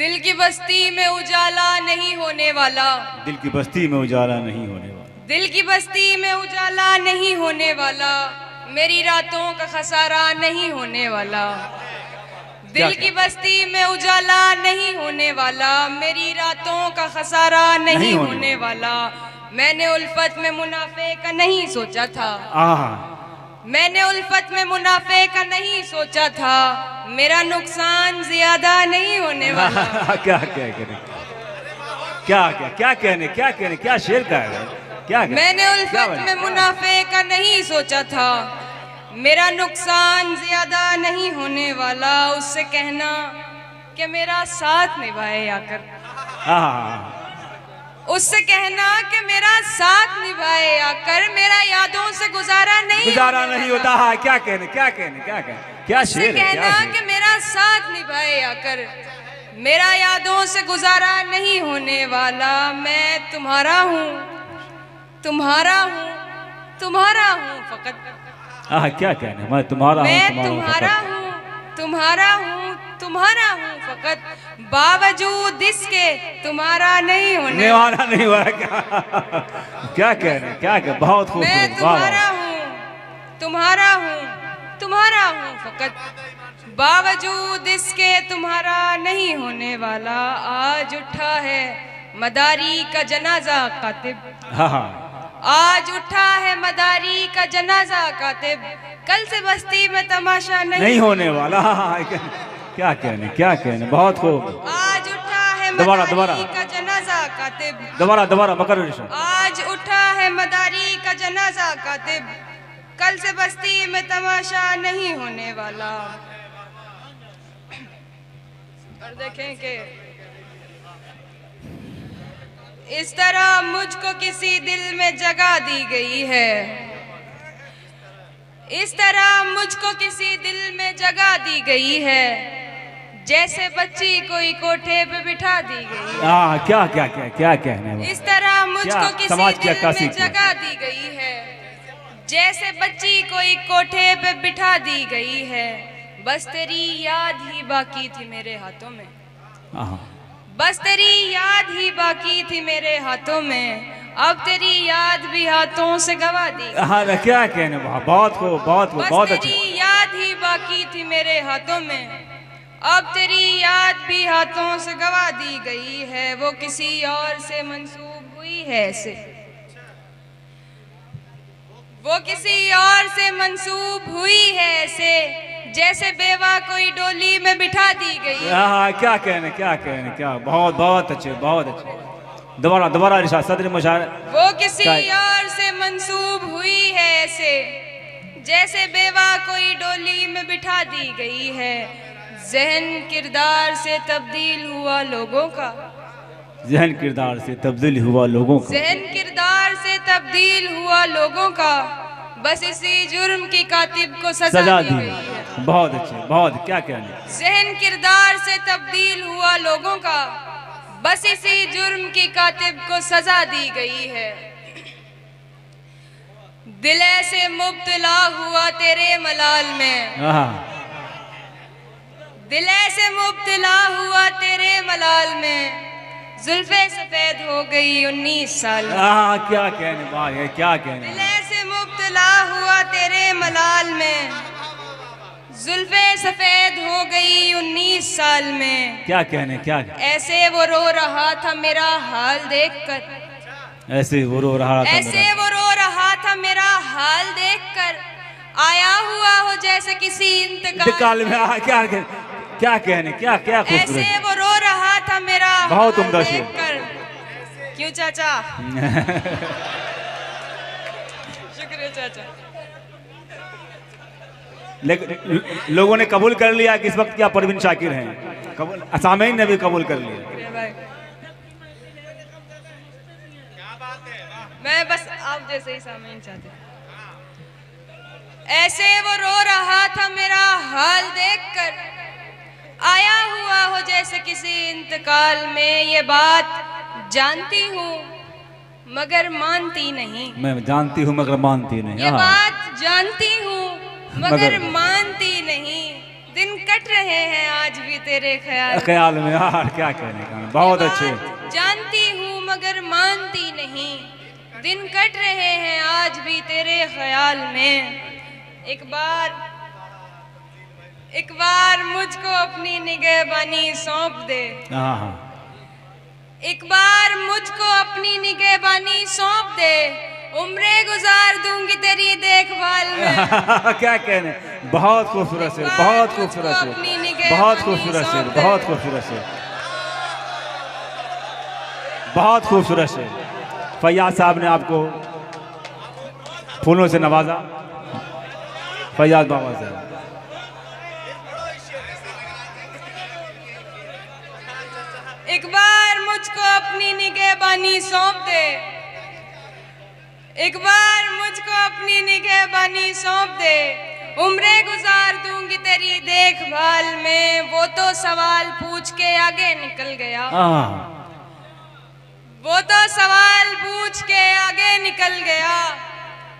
दिल की बस्ती में उजाला नहीं होने वाला, दिल की बस्ती में उजाला नहीं होने वाला, दिल की बस्ती में उजाला नहीं होने वाला, मेरी रातों का खसारा नहीं होने वाला। दिल की बस्ती में उजाला नहीं होने वाला, मेरी रातों का खसारा नहीं होने वाला। मैंने उल्फत में मुनाफे का नहीं सोचा था, मैंने उल्फत में मुनाफे का नहीं सोचा था, मेरा नुकसान ज्यादा नहीं होने वाला। क्या क्या कहने, क्या क्या क्या कहने, क्या कहने, क्या शेर का है, क्या कहने? मैंने उल्फत में मुनाफे का नहीं सोचा था, मेरा नुकसान ज्यादा नहीं होने वाला। उससे कहना कि मेरा साथ निभाए आकर, उससे कहना कि मेरा साथ निभाए आकर, मेरा यादों से गुजारा नहीं होता है। क्या कहने, क्या कहने, क्या कहने, क्या शेर है, कहना कि मेरा साथ निभाए आकर, मेरा यादों से गुजारा नहीं होने वाला। मैं तुम्हारा हूँ, तुम्हारा हूँ, तुम्हारा हूँ फकत। क्या कहने, मैं तुम्हारा हूँ, मैं तुम्हारा हूँ, तुम्हारा हूँ, तुम्हारा हूँ फकत, बावजूद इसके तुम्हारा नहीं होने वाला नहीं हुआ। क्या कहने, क्या कह, बहुत खूब। मैं तुम्हारा हूँ, तुम्हारा हूँ, तुम्हारा हूँ फकत, बावजूद इसके तुम्हारा नहीं होने वाला। आज उठा है मदारी का जनाजा कातिब, आज उठा है मदारी का जनाजा कातिब, कल से बस्ती में तमाशा नहीं होने वाला। क्या कहने, क्या कहने, बहुत खूब। आज उठा है दोबारा मदारी का जनाजा कातिब, दोबारा दोबारा मकर। आज उठा है मदारी का जनाजा कातिब, कल से बस्ती में तमाशा नहीं होने वाला। और देखें कि इस तरह मुझको किसी दिल में जगह दी गई है, इस तरह मुझको किसी दिल में जगह दी गई है, जैसे बच्ची कोई कोठे पे बिठा दी गई है। क्या क्या क्या क्या कहने, इस तरह मुझको किसी दिल में जगह दी गई है, जैसे बच्ची कोई कोठे पे बिठा दी गई है। बस तेरी याद ही बाकी थी मेरे हाथों में, बस तेरी याद ही बाकी थी मेरे हाथों में, अब तेरी याद भी हाथों से गवा दी। क्या कहने, बहुत खूब, बहुत खूब, बहुत अच्छा। तेरी याद ही बाकी थी मेरे हाथों में, अब तेरी याद भी हाथों से गवा दी गई है। वो किसी और से मंसूब हुई है ऐसे, वो किसी और से मंसूब हुई है ऐसे, जैसे बेवा कोई डोली में बिठा दी गई। क्या कहने, क्या कहने, क्या, बहुत बहुत अच्छे, बहुत अच्छे। दोबारा दोबारा इरशाद सदर मुशायर। वो किसी और से मंसूब हुई है ऐसे, जैसे बेवा कोई डोली में बिठा दी गई है। जहन किरदार से तब्दील हुआ लोगों का, जहन किरदार से तब्दील हुआ लोगों का, जहन किरदार से तब्दील हुआ लोगों का, बस इसी जुर्म की कातिब को सजा दी गई है। बहुत अच्छे, बहुत, क्या कहने। जहन किरदार से तब्दील हुआ लोगों का, बस इसी जुर्म की कातिब को सजा दी गई है। दिल ऐसे मुब्तला हुआ तेरे मलाल में, दिल ऐसे मुब्तला हुआ तेरे मलाल में, जुल्फे सफेद हो गई 19 साल में। क्या कहने, भाई क्या कहने। दिल ऐसे मुब्तला हुआ तेरे मलाल में, जुल्फे सफेद हो गई 19 साल में। क्या कहने, क्या कहने। ऐसे वो रो रहा था मेरा हाल देखकर, ऐसे वो रो रहा था, ऐसे वो रो रहा था मेरा हाल देखकर, आया हुआ हो जैसे किसी इंतकाल में। क्या कहने, क्या कहने, क्या क्या खूबसूरत। ऐसे वो रो रहा था मेरा बहुत उम्दा शेर। क्यों चाचा? शुक्रिया चाचा। लेकिन लोगों ने कबूल कर लिया कि इस वक्त क्या परवीन शाकिर हैं, कबूल, सामईन ने भी कबूल कर लिया। मैं बस आप जैसे ही सामईन चाहते। ऐसे वो रो रहा था मेरा हाल देखकर, आया हुआ हो जैसे किसी इंतकाल में। ये बात जानती हूँ मगर मानती नहीं, मैं जानती हूँ मगर मानती नहीं। ये बात जानती हूँ मगर मानती नहीं, दिन कट रहे हैं आज भी तेरे ख्याल ख्याल में। यार क्या कहने का, बहुत अच्छे। जानती हूँ मगर मानती नहीं, दिन कट रहे हैं आज भी तेरे ख्याल में। एक बार मुझको अपनी निगहबानी सौंप दे। हाँ हाँ। एक बार मुझको अपनी निगहबानी सौंप दे, उम्रें गुजार दूंगी तेरी देखभाल में। क्या कहने, बहुत खूबसूरत शेर, बहुत खूबसूरत शेर, बहुत खूबसूरत शेर, बहुत खूबसूरत शेर, बहुत खूबसूरत शेर। फैयाज साहब ने आपको फूलों से नवाजा। फैयाज बाबा साहब, एक बार मुझको अपनी निगहबानी सौंप दे, एक बार मुझको अपनी निगहबानी सौंप दे, उम्रें गुजार दूंगी तेरी देखभाल में। वो तो सवाल पूछ के आगे निकल गया, वो तो सवाल पूछ के आगे निकल गया।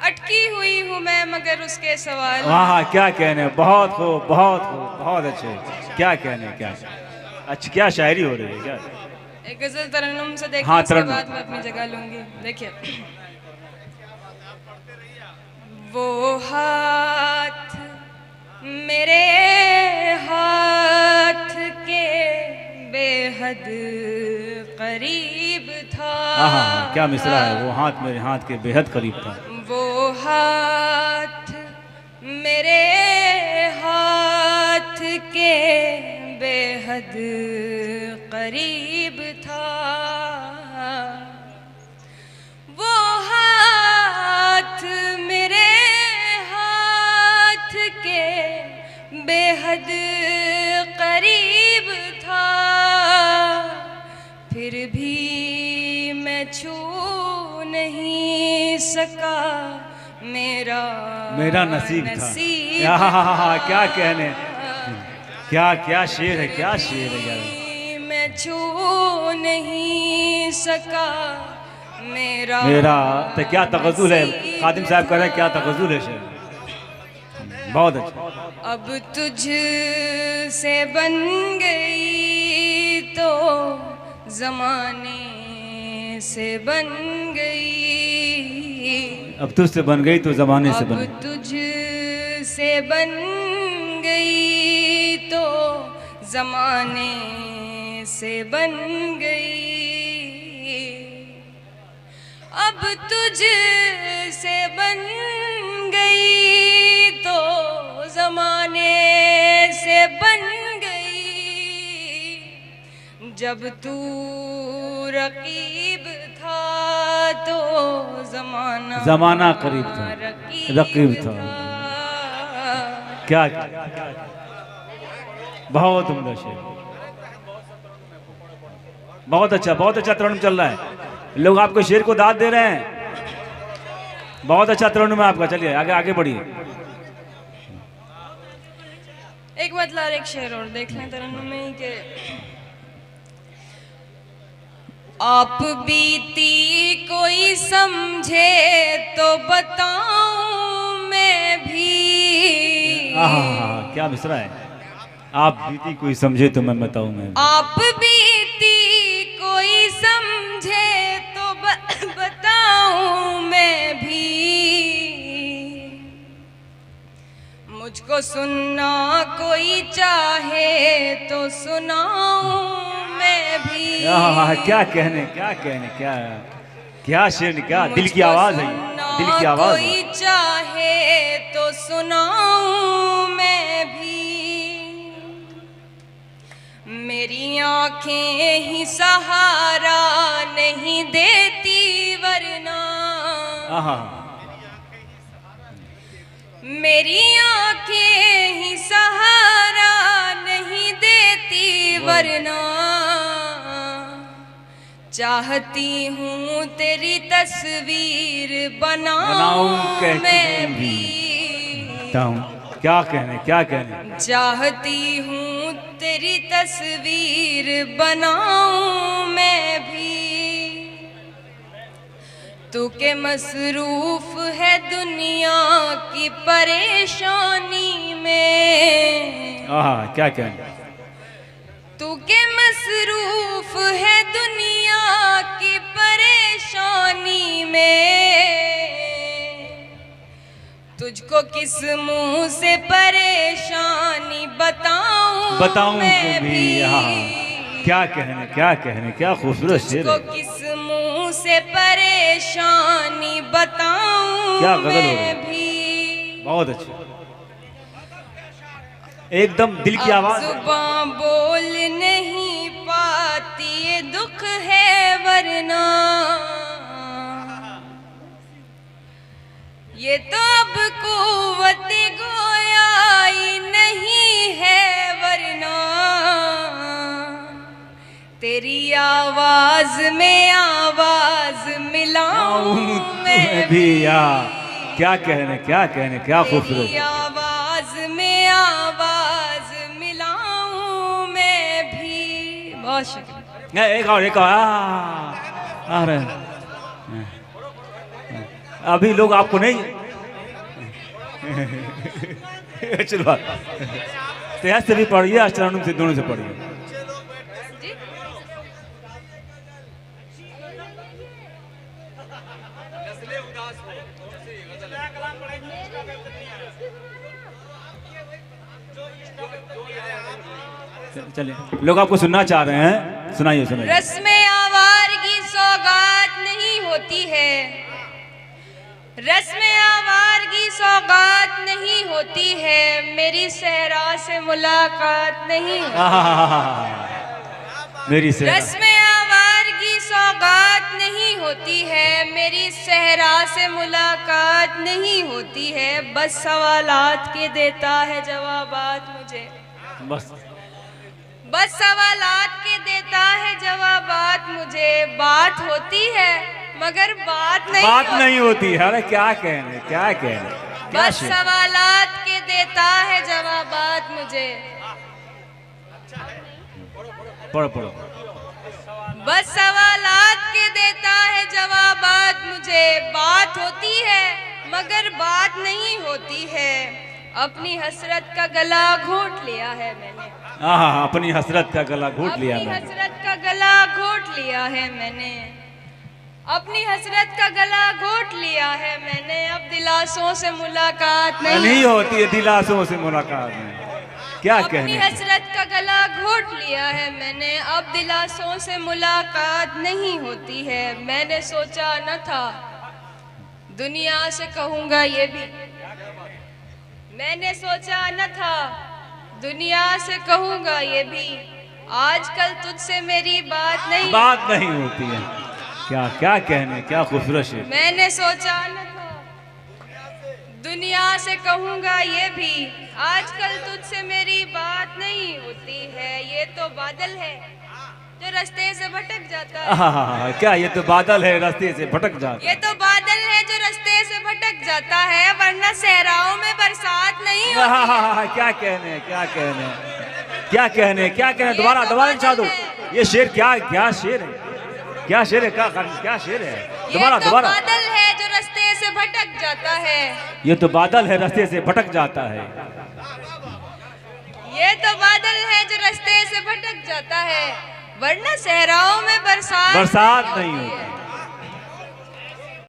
अटकी हुई हूँ मैं मगर उसके सवाल। हाँ क्या कहने, बहुत खूब, बहुत खूब, बहुत अच्छे। क्या कहने, क्या अच्छा, क्या शायरी हो रही है क्या? एक गजल तरन्नुम से देखिए। हाँ, उसके बाद मैं अपनी जगह लूंगी। देखिए, वो हाथ मेरे हाथ के बेहद करीब था। हाँ, क्या मिसरा है, वो हाथ मेरे हाथ के बेहद करीब था। वो हाथ मेरे हाथ के बेहद करीब था। वो हाथ मेरे हाथ के बेहद करीब था, फिर भी मैं छू नहीं सका, मेरा नसीब था। क्या कहने, क्या क्या शेर है, क्या शेर है यार। मैं छू नहीं सका, मेरा तो क्या तगज़ुल है। खादिम साहब कह रहे हैं क्या तगज़ुल है शेर, बहुत अच्छा। अब तुझ से बन गई तो जमाने से बन गई, अब तुझसे बन गई तो जमाने से बन गई, अब तुझ से बन गई तो जमाने से बन गई। अब तुझ से बन गई तो जमाने से बन गई। जब तू रकीब था तो जमाना करीब था, रकीब था। क्या बहुत उम्दा शेर, बहुत अच्छा तरुण चल रहा है। लोग आपको शेर को दाद दे रहे हैं। बहुत अच्छा तरुण में आपका। चलिए आगे आगे बढ़िए। एक बदला एक शेर और देख लें तरन्नुम में ही के। आप बीती कोई समझे तो बताऊं मैं भी। क्या मिसरा है। आप बीती कोई समझे तो मैं बताऊं मैं भी। आप बीती कोई समझे तो बताऊं मैं भी। मुझको सुनना कोई चाहे तो सुनाऊं मैं भी। क्या कहने, क्या शेर, क्या दिल की आवाज है, दिल की आवाज। कोई चाहे तो सुनाऊं मैं भी। मेरी आंखें ही सहारा नहीं देती वरना, मेरी आंखें ही सहारा नहीं देती वरना। चाहती हूँ तेरी तस्वीर बनाऊं मैं भी। क्या कहने, चाहती हूँ तेरी तस्वीर बनाऊं मैं भी। तू के मसरूफ है दुनिया की परेशानी में, क्या कहने। तू के मसरूफ है दुनिया की परेशानी में, तुझको किस मुंह से परेशानी बताऊं मैं भी। क्या कहने, क्या कहने, क्या खूबसूरत शेर है। तुझको किस मुंह से परेशानी बताऊं क्या गजल हो मैं रही। भी। बहुत अच्छा, एकदम दिल की आवाज। जुबां बोल नहीं पाती ये दुख है वरना, ये तो अब कुव्वत गोयाई नहीं है वरना, तेरी आवाज में आवाज मिलाऊं मैं भी। क्या कहने, क्या कहने, क्या खूबसूरत। तेरी आवाज में आवाज मिलाऊं मैं भी। बहुत शुक्रिया। एक और, एक और। अरे अभी लोग आपको नहीं चलो तेज से भी पढ़िए, अष्टानुम से दोनों से पढ़िए। चलिए, लोग आपको सुनना चाह रहे हैं, सुनाइए सुनाइए। रस्म आवारगी सौगात नहीं होती है, रस्म आवारगी सौगात नहीं होती है, मेरी सहरा से मुलाकात नहीं होती। मेरी सहरा। रस्म आवारगी सौगात नहीं होती है, मेरी सहरा से मुलाकात नहीं होती है, बस सवालात के देता है जवाबात मुझे। बस सवालात के देता है जवाबात मुझे, बात होती है मगर बात नहीं होती है। अरे क्या कहने, क्या कहने। बस सवालात के देता है जवाबात मुझे। पढ़ो पढ़ो। बस सवालात के देता है जवाबात मुझे, बात होती है मगर बात नहीं होती है, अपनी हसरत का गला घोट लिया है मैंने। अपनी हसरत का गला घोट लिया। अपनी हसरत का गला घोट लिया है मैंने, अपनी हसरत का गला घोट लिया है मैंने, अब दिलासों से मुलाकात नहीं होती है। दिलासों से मुलाकात नहीं। क्या कहने। अपनी हसरत का गला घोट लिया है मैंने, अब दिलासों से मुलाकात नहीं होती है, मैंने सोचा न था दुनिया से कहूँगा ये भी, मैंने सोचा न था दुनिया से कहूँगा ये भी, आजकल तुझसे मेरी बात नहीं होती है। क्या क्या कहने, क्या खूबसूरत शेर। मैंने सोचा न था दुनिया से कहूँगा ये भी, आजकल तुझसे मेरी बात नहीं होती है, ये तो बादल है जो रास्ते से भटक जाता है। क्या ये तो बादल है रास्ते से भटक जाता। ये तो बादल है जो रास्ते से भटक जाता है, वरना सहराओं में बरसात नहीं होती। क्या कहने, क्या कहने, क्या कहने, क्या कहने। दोबारा दोबारा चाह दो। ये शेर क्या, क्या शेर है, क्या शेर है, क्या शेर है। दोबारा दोबारा। बादल है जो रास्ते से भटक जाता है, ये तो बादल है रास्ते से भटक जाता है, ये तो बादल है जो रास्ते से भटक जाता है, वरना सहराओं में बरसात नहीं होती।